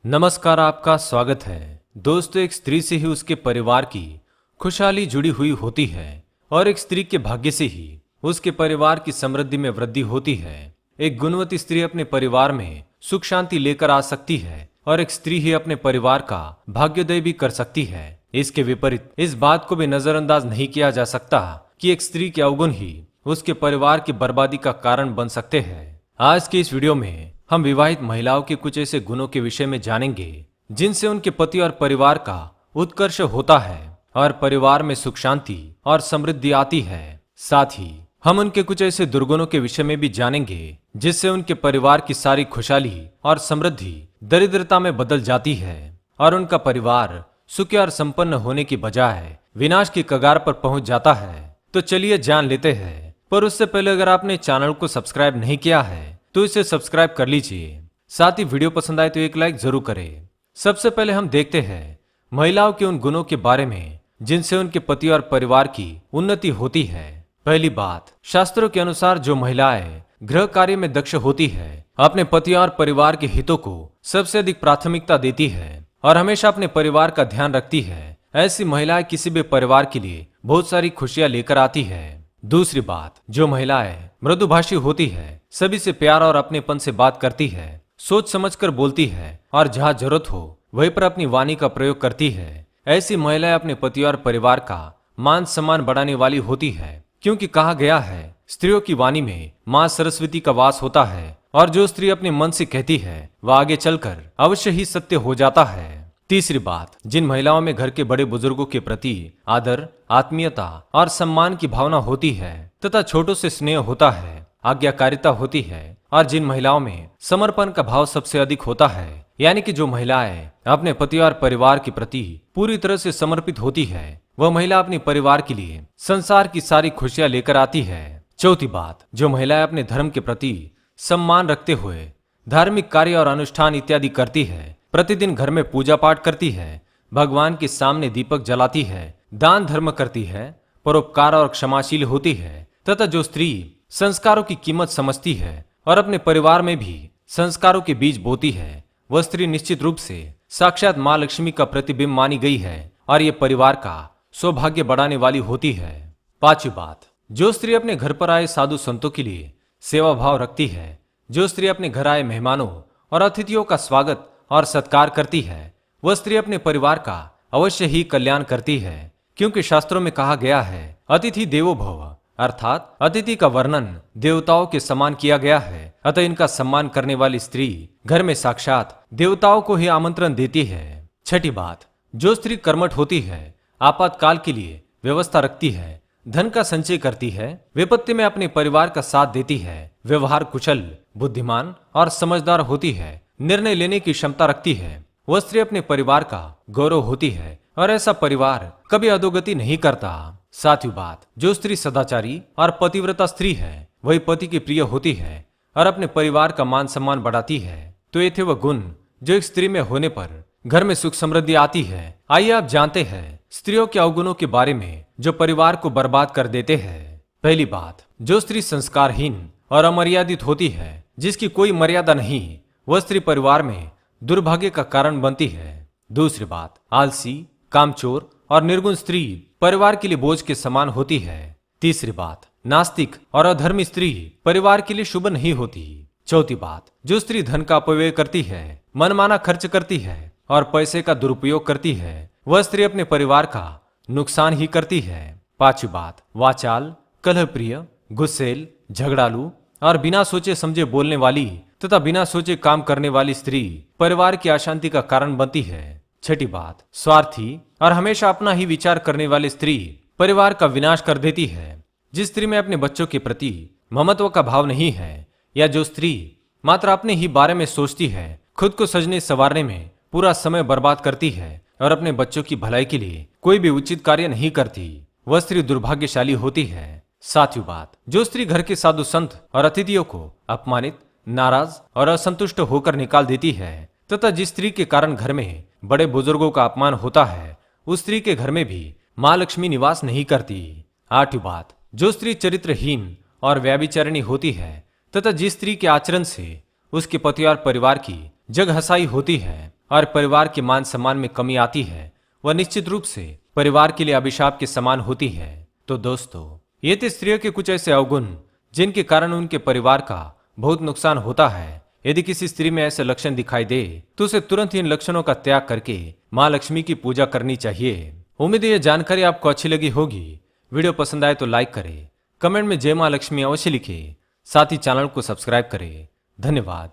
नमस्कार, आपका स्वागत है। दोस्तों, एक स्त्री से ही उसके परिवार की खुशहाली जुड़ी हुई होती है और एक स्त्री के भाग्य से ही उसके परिवार की समृद्धि में वृद्धि होती है। एक गुणवती स्त्री अपने परिवार में सुख शांति लेकर आ सकती है और एक स्त्री ही अपने परिवार का भाग्योदय भी कर सकती है। इसके विपरीत इस बात को भी नजरअंदाज नहीं किया जा सकता कि एक स्त्री के अवगुण ही उसके परिवार की बर्बादी का कारण बन सकते हैं। आज की इस वीडियो में हम विवाहित महिलाओं के कुछ ऐसे गुणों के विषय में जानेंगे जिनसे उनके पति और परिवार का उत्कर्ष होता है और परिवार में सुख शांति और समृद्धि आती है। साथ ही हम उनके कुछ ऐसे दुर्गुणों के विषय में भी जानेंगे जिससे उनके परिवार की सारी खुशहाली और समृद्धि दरिद्रता में बदल जाती है और उनका परिवार सुखी और संपन्न होने की बजाय विनाश की कगार पर पहुंच जाता है। तो चलिए जान लेते हैं, पर उससे पहले अगर आपने चैनल को सब्सक्राइब नहीं किया है तो इसे सब्सक्राइब कर लीजिए। साथ ही वीडियो पसंद आए तो एक लाइक जरूर करें। सबसे पहले हम देखते हैं महिलाओं के उन गुणों के बारे में जिनसे उनके पति और परिवार की उन्नति होती है। पहली बात, शास्त्रों के अनुसार जो महिलाएं गृह कार्य में दक्ष होती है, अपने पति और परिवार के हितों को सबसे अधिक प्राथमिकता देती है और हमेशा अपने परिवार का ध्यान रखती है, ऐसी महिलाएं किसी भी परिवार के लिए बहुत सारी खुशियां लेकर आती है। दूसरी बात, जो महिलाएं मृदुभाषी होती है, सभी से प्यार और अपनेपन से बात करती है, सोच समझकर बोलती है और जहां जरूरत हो वहीं पर अपनी वाणी का प्रयोग करती है, ऐसी महिलाएं अपने पति और परिवार का मान सम्मान बढ़ाने वाली होती है। क्योंकि कहा गया है, स्त्रियों की वाणी में मां सरस्वती का वास होता है और जो स्त्री अपने मन से कहती है वह आगे चलकर अवश्य ही सत्य हो जाता है। तीसरी बात, जिन महिलाओं में घर के बड़े बुजुर्गों के प्रति आदर, आत्मीयता और सम्मान की भावना होती है तथा छोटों से स्नेह होता है, आज्ञाकारिता होती है और जिन महिलाओं में समर्पण का भाव सबसे अधिक होता है, यानी कि जो महिलाएं अपने पति और परिवार के प्रति पूरी तरह से समर्पित होती है, वह महिला अपने परिवार के लिए संसार की सारी खुशियां लेकर आती है। चौथी बात, जो महिलाएं अपने धर्म के प्रति सम्मान रखते हुए धार्मिक कार्य और अनुष्ठान इत्यादि करती है, प्रतिदिन घर में पूजा पाठ करती है, भगवान के सामने दीपक जलाती है, दान धर्म करती है, परोपकार और क्षमाशील होती है तथा जो स्त्री संस्कारों की कीमत समझती है और अपने परिवार में भी संस्कारों के बीज बोती है, वह स्त्री निश्चित रूप से साक्षात मां लक्ष्मी का प्रतिबिंब मानी गई है और ये परिवार का सौभाग्य बढ़ाने वाली होती है। पांचवी बात, जो स्त्री अपने घर पर आए साधु संतों के लिए सेवा भाव रखती है, जो स्त्री अपने घर आए मेहमानों और अतिथियों का स्वागत और सत्कार करती है, वह स्त्री अपने परिवार का अवश्य ही कल्याण करती है। क्योंकि शास्त्रों में कहा गया है, अतिथि देवो भव, अर्थात अतिथि का वर्णन देवताओं के समान किया गया है, अतः इनका सम्मान करने वाली स्त्री घर में साक्षात देवताओं को ही आमंत्रण देती है। छठी बात, जो स्त्री कर्मठ होती है, आपातकाल के लिए व्यवस्था रखती है, धन का संचय करती है, विपत्ति में अपने परिवार का साथ देती है, व्यवहार कुशल, बुद्धिमान और समझदार होती है, निर्णय लेने की क्षमता रखती है, वह स्त्री अपने परिवार का गौरव होती है और ऐसा परिवार कभी अधोगति नहीं करता। सातवीं बात, जो स्त्री सदाचारी और पतिव्रता स्त्री है, वही पति की प्रिय होती है और अपने परिवार का मान सम्मान बढ़ाती है। तो ये थे वह गुण जो एक स्त्री में होने पर घर में सुख समृद्धि आती है। आइए आप जानते हैं स्त्रियों के अवगुणों के बारे में जो परिवार को बर्बाद कर देते हैं। पहली बात, जो स्त्री संस्कारहीन और अमर्यादित होती है, जिसकी कोई मर्यादा नहीं, वह स्त्री परिवार में दुर्भाग्य का कारण बनती है। दूसरी बात, आलसी, कामचोर और निर्गुण स्त्री परिवार के लिए बोझ के समान होती है। तीसरी बात, नास्तिक और अधर्मी स्त्री परिवार के लिए शुभ नहीं होती। चौथी बात, जो स्त्री धन का अपव्यय करती है, मनमाना खर्च करती है और पैसे का दुरुपयोग करती है, वह स्त्री अपने परिवार का नुकसान ही करती है। पांचवी बात, वाचाल, कलहप्रिय, गुस्सेल, झगड़ालू और बिना सोचे समझे बोलने वाली तथा बिना सोचे काम करने वाली स्त्री परिवार की अशांति का कारण बनती है। छठी बात, स्वार्थी और हमेशा अपना ही विचार करने वाली स्त्री परिवार का विनाश कर देती है। जिस स्त्री में अपने बच्चों के प्रति ममत्व का भाव नहीं है या जो स्त्री मात्र अपने ही बारे में सोचती है, खुद को सजने संवारने में पूरा समय बर्बाद करती है और अपने बच्चों की भलाई के लिए कोई भी उचित कार्य नहीं करती, वह स्त्री दुर्भाग्यशाली होती है। सातवीं बात, जो स्त्री घर के साधु संत और अतिथियों को अपमानित, नाराज और असंतुष्ट होकर निकाल देती है तथा जिस स्त्री के कारण घर में बड़े बुजुर्गों का अपमान होता है, उस स्त्री के घर में भी मां लक्ष्मी निवास नहीं करती। आठवीं बात, जो स्त्री चरित्रहीन और व्यभिचारिणी होती है तथा जिस स्त्री के आचरण से उसके पति और परिवार की जग हंसाई होती है, और परिवार के मान सम्मान में कमी आती है वह निश्चित रूप से परिवार के लिए अभिशाप के समान होती है। तो दोस्तों, ये थे स्त्रियों के कुछ ऐसे अवगुण जिनके कारण उनके परिवार का बहुत नुकसान होता है। यदि किसी स्त्री में ऐसे लक्षण दिखाई दे तो उसे तुरंत इन लक्षणों का त्याग करके माँ लक्ष्मी की पूजा करनी चाहिए। उम्मीद है यह जानकारी आपको अच्छी लगी होगी। वीडियो पसंद आए तो लाइक करें, कमेंट में जय माँ लक्ष्मी अवश्य लिखें, साथ ही चैनल को सब्सक्राइब करें। धन्यवाद।